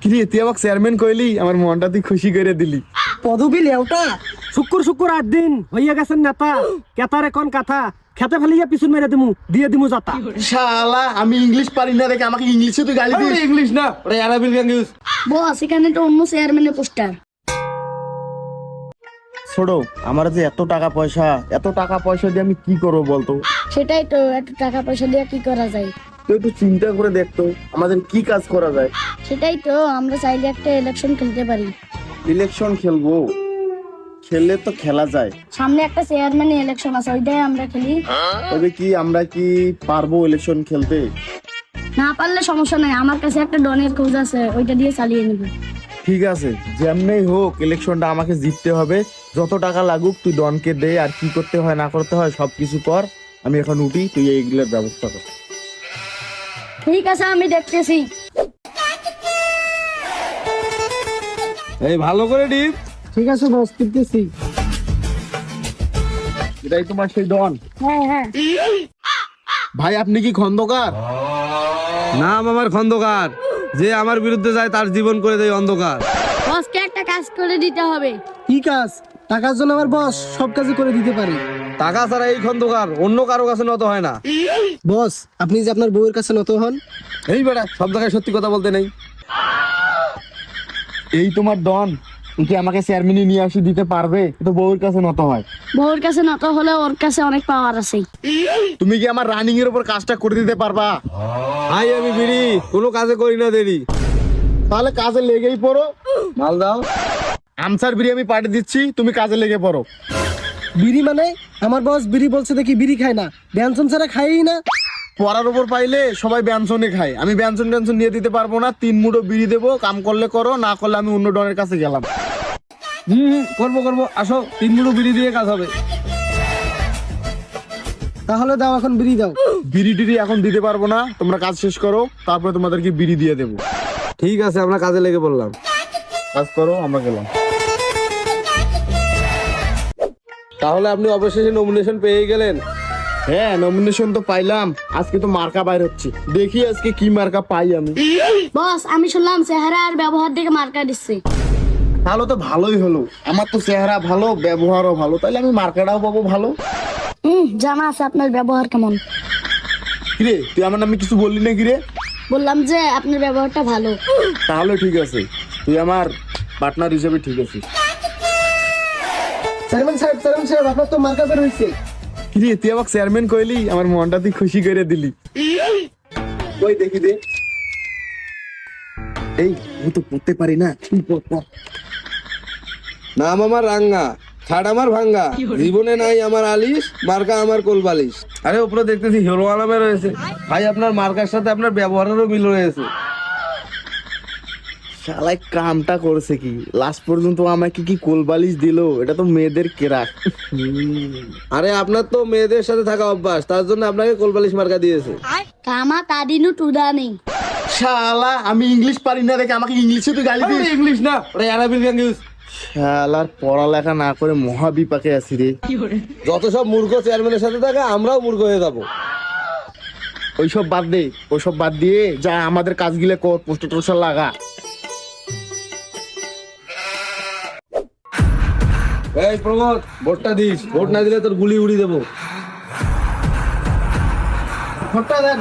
কিরে তুই আমাকে চেয়ারম্যান কইলি, আমার মনটা তুই খুশি করে দিলি। পদবি লেউটা শুক্র শুক্র 8 দিন হইয়া গেছেন নেতা, কেতার এখন কথা খেতে ফেলিয়া পিছন মেরে দিমু, দিয়ে দিমু যাতা। শালা আমি ইংলিশ পারি না দেখে আমাকে ইংলিশে তুই গালি দিস। ইংলিশ না, ওটা আরাবিক ল্যাঙ্গুয়েজ। বস এখানে তো অন্য চেয়ারম্যানের পোস্টার। ছোট, আমার যে এত টাকা পয়সা দিয়ে আমি কি করবো বলতো? সেটাই তো, এত টাকা পয়সা দিয়ে কি করা যায়? তুই একটু চিন্তা করে দেখতো আমাদের কি কাজ করা যায়। সেটাই তো, আমরা চাইলে একটা ইলেকশন খেলতে পারি। ইলেকশন খেলবো? খেললে তো খেলা যায়, সামনে একটা চেয়ারম্যান ইলেকশন আছে, ওইটাই আমরা খেলি। তবে কি আমরা কি পারবো ইলেকশন খেলতে? না পারলে সমস্যা নাই, আমার কাছে একটা ডনের খোঁজ আছে, ওইটা দিয়ে চালিয়ে নিব। ঠিক আছে, যেমনি হোক ইলেকশনটা আমাকে জিততে হবে। যত টাকা লাগুক তুই ডনকে দে, আর কি করতে হয় না করতে হয় সবকিছু কর। আমি এখন উঠি, তুই এইগুলোর ব্যবস্থা কর। ঠিক আছে, আমি দেখতেছি। এই ভালো করে ডিপ। ঠিক আছে বস, করতেছি। এটাই তোমার সেই ডন? হ্যাঁ হ্যাঁ। ভাই আপনি কি খন্দকার? নাম আমার খন্দকার, যে আমার বিরুদ্ধে যায় তার জীবন করে দেয় অন্ধকার। বসকে একটা কাজ করে দিতে হবে। কি কাজ? টাকার জন্য আমার বস সব কাজই করে দিতে পারে। টাকা ছাড়া এই খন্দকার অন্য কারো কাছে নত হয় না। বস আপনি যে আপনার বউয়ের কাছে নত হন। এই বেটা, সব জায়গায় সত্যি কথা বলতে নেই। এই তোমার ডন, তুই কি আমাকে চেয়ারম্যানে নিয়ে আসি দিতে পারবে? তো বউয়ের কাছে নত হয়। বউর কাছে নত হলে ওর কাছে অনেক পাওয়ার আছে। তুমি কি আমার রানিং এর উপর কাজটা করে দিতে পারবা? ভাই আমি বিড়ি কোনো কাজে করি না দেরি। তাহলে কাজে লেগেই পড়ো। মাল দাও। আনসার বিড়ি আমি পাঠিয়ে দিচ্ছি, তুমি কাজে লেগে পড়ো। বিড়ি মানে? আমার বস বিড়ি বলছে দেখি বিড়ি খায় না, ব্যঞ্জন ছাড়া খায়ই না। পড়ার উপর পাইলে সবাই ব্যঞ্জনে খায়, আমি ব্যঞ্জন ট্যাঞ্জন নিয়ে দিতে পারবো না। 3 মুঠো বিড়ি দেবো, কাম করলে করো, না করলে আমি অন্য ডনের কাছে গেলাম। করবো করবো, আসো 3 মুঠো বিড়ি দিয়ে কাজ হবে। তাহলে দাও, এখন বিড়ি দাও। বিড়ি টিড়ি এখন দিতে পারবো না, তোমরা কাজ শেষ করো, তারপরে তোমাদেরকে বিড়ি দিয়ে দেবো। ঠিক আছে, আমরা কাজে লেগে পড়লাম। কাজ করো, আমরা গেলাম। তাহলে আপনি অবশেষে নমিনেশন পেয়ে গেলেন। হ্যাঁ, নমিনেশন তো পাইলাম। আজকে তো মার্কা বাইর হচ্ছে, দেখি আজকে কি মার্কা পাই আমি। বস আমি শুনলাম চেহারা আর ব্যবহার দেখে মার্কা দিচ্ছে। তাহলে তো ভালোই হলো, আমার তো চেহারা ভালো, ব্যবহারও ভালো, তাহলে আমি মার্কাটাও পাবো ভালো। জানা আছে আপনার ব্যবহার কেমন। কিরে তুই আমার নামে কিছু বললি না? কিরে বললাম যে আপনার ব্যবহারটা ভালো। তাহলে ঠিক আছে, তুই আমার পার্টনার হিসেবে ঠিক আছে। চেয়ারম্যান সাহেব আপনার তো মার্কা বের হয়েছে। কিরে তুই আমাকে চেয়ারম্যান কইলি, আমার মনটা তুই খুশি করে দিলি। ওই দেখি দে। এই আমি তো পড়তে পারি না, তুই পড়। নাম আমার রাঙ্গা, খাট আমার ভাঙ্গা, জীবনে নাই আমার আলিশ, মার্কা আমার কোলবালিশ। আরে উপরে দেখতেছি হিরো আলমে রয়েছে। ভাই আপনার মার্কার সাথে আপনার ব্যবহারেরও মিল রয়েছে। শালাই কামটা করেছে কি, লাস্ট পর্যন্ত আমাকে কি কোলবালিশ দিল? এটা তো মেয়েদের কেরাক। আরে আপনার তো মেয়েদের সাথে থাকা অভ্যাস, তার জন্য আপনাকে কোলবালিশ মার্কা দিয়েছে। কামা তাদিনু টুদা নেই। শালা আমি ইংলিশ পারি না দেখে আমাকে ইংলিশে তুই গালি দিস। ইংলিশ না, ওটা আরাবিক ল্যাঙ্গুয়েজ। শালার পড়ালেখা না করে মহা বিপাকে আছি রে। যত সব মূর্খ চেয়ারম্যানের সাথে থাকে, আমরাও মূর্খ হয়ে যাবো। ওইসব বাদ দে, ওইসব বাদ দিয়ে যা আমাদের কাজগুলো কর, পোস্টার টোস্টার লাগা। এই প্রমোদ, ভোটটা দিস। ভোট না দিলে তোর গুলি উড়ি দেবো। ভোটটা দেন।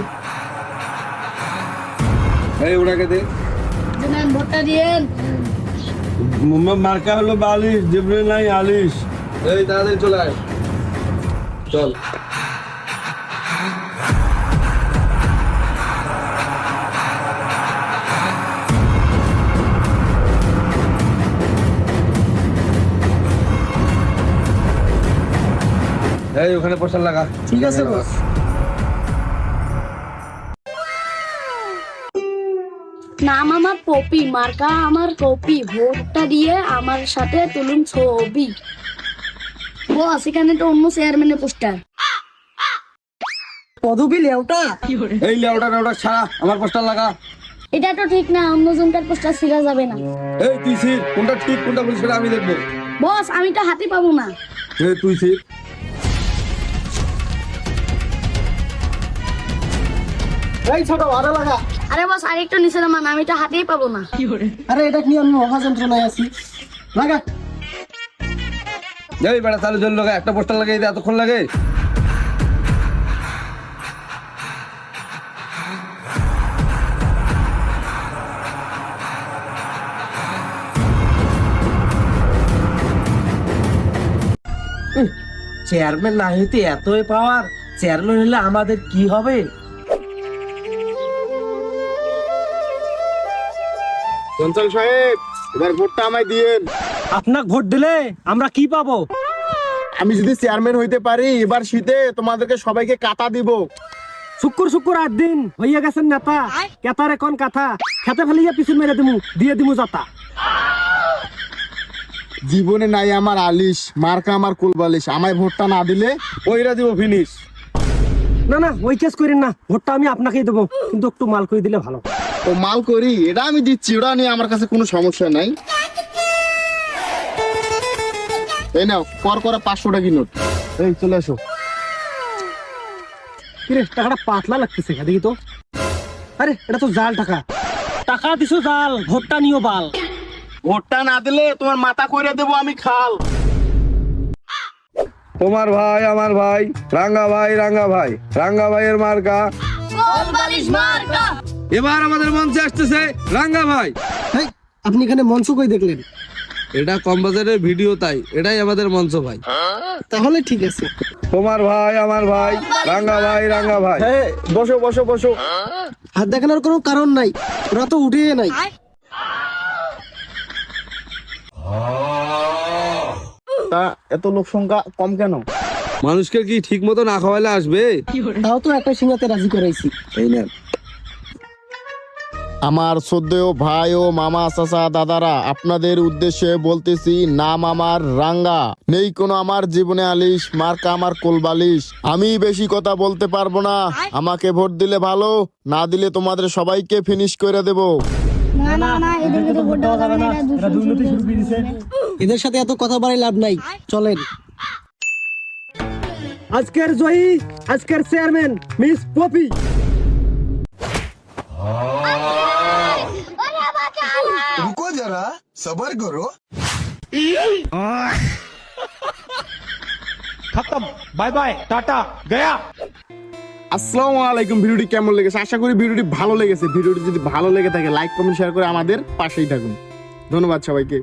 এই ওটাকে দে। জানেন ভোটটা দিয়েন। মার্কা হলো বালিশ, জীবনে নাই আলিশ। এই তাড়াতাড়ি চলে আয়, চল। এই ওখানে পোস্টার লাগা। ঠিক আছে বস। নাম আমার পপি, মার্কা আমার কপি, ভোটটা দিয়ে আমার সাথে তুলুন ছবি। বস এখানে তো অন্য চেয়ারম্যানের পোস্টার। পদবি লেউটা এই লেউটা লেউটা ছাড়া আমার পোস্টার লাগা। এটা তো ঠিক না, অন্য জনকার পোস্টার ছিঁড়া যাবে না। এই তুই সির, কোনটা ঠিক কোনটা ভুল সেটা আমি দেখবো। বস আমি তো হাতে পাবো না। এই তুই সির। এই ছোট ভাড়া লাগা। আরে বস আরেকটু নিচে নামান, আমি তো হাতেই পাবো না। আরে এটা নিয়ে আমি মহা যন্ত্রণায় আছি। লাগা। এই বেটা চালু জল লাগা, একটা পোস্টার লাগাই দে, এতক্ষণ লাগে? চেয়ারম্যান না হইতে এতই পাওয়ার, চেয়ারম্যান হলে আমাদের কি হবে? চঞ্চল সাহেব, এবার ভোটটা আমায় দিয়েন। আপনাকে ভোট দিলে আমরা কি পাবো? আমি যদি চেয়ারম্যান হইতে পারি, এবার শীতে তোমাদেরকে সবাইকে কাতা দিব। শুক্র শুক্র 8 দিন হইয়া গেছেন নেতা, কেতার এখন কথা, খেতে ফেলিয়া পিছন মেরে দিমু, দিয়ে দিমু যাতা। জীবনে নাই আমার আলিশ, মার্কা আমার কুলবালিশ, আমায় ভোটটা না দিলে ওইরা দিব ফিনিশ। না না, ওই কেস করেন না, ভোটটা আমি আপনাকেই দেবো, কিন্তু একটু মাল করে দিলে ভালো। ও মাল করি, এটা আমি দিচ্ছি, ওটা নিয়ে আমার কাছে কোনো সমস্যা নাই। এই নাও কর করা 500 টাকা নোট। এই চলে আসো। কিরে টাকাটা পাতলা লাগতেছে, দেখি তো। আরে এটা তো জাল টাকা, টাকা দিছো জাল, ভোটটা নিও বাল। ভোটটা না দিলে তোমার মাথা কইরা দেবো আমি খাল। তোমার ভাই আমার ভাই রাঙ্গা ভাই, রাঙ্গা ভাই, রাঙ্গা ভাইয়ের মার্কা কোলবালিশ মার্কা। এবার আমাদের মঞ্চে আসতেছে রাঙ্গা ভাই। হেই, আপনি এখানে মঞ্চ কই দেখলেন? এটা কম বাজারের ভিডিও, তাই এটাই আমাদের মঞ্চ ভাই। তাহলে ঠিক আছে। তোমার ভাই আমার ভাই রাঙ্গা ভাই, রাঙ্গা ভাই। হ্যাঁ, বসো বসো বসো। হাত দেখানোর কোনো কারণ নাই, ওরা তো উঠে নাই। তা এত লোক সংখ্যা কম কেন? মানুষকে কি ঠিক মতো না খাওয়াইলে আসবে? তাও তো একটা সিঙ্গাতে রাজি করাইছি। এই না, আমার শ্রদ্ধেয় ভাই ও মামা চাচা দাদারা, আপনাদের উদ্দেশ্যে বলতেছি, নাম আমার রাঙ্গা, নেই কোনো আমার জীবনে আলিশ, মার্কা আমার কোলবালিশ। আমি বেশি কথা বলতে পারবো না, আমাকে ভোট দিলে ভালো, না দিলে তোমাদের সবাইকে ফিনিশ করে দেব। না না না, এদেরকে তো ভোট দেওয়া যাবে না, এটা দুর্নীতি শুরু করে দিয়েছে। এদের সাথে এত কথা বাড়াই লাভ নাই, চলেন। আজকের জয়ী, আজকের চেয়ারম্যান মিস পপি। रुको जरा सबर करो। खत्म, बाय बाय, टाटा, गया। আসসালামু আলাইকুম। ভিডিওটি কেমন লেগেছে? আশা করি ভিডিওটি ভালো লেগেছে। ভিডিওটি যদি ভালো লেগে থাকে লাইক কমেন্ট শেয়ার করে আমাদের পাশেই থাকুন। ধন্যবাদ সবাইকে।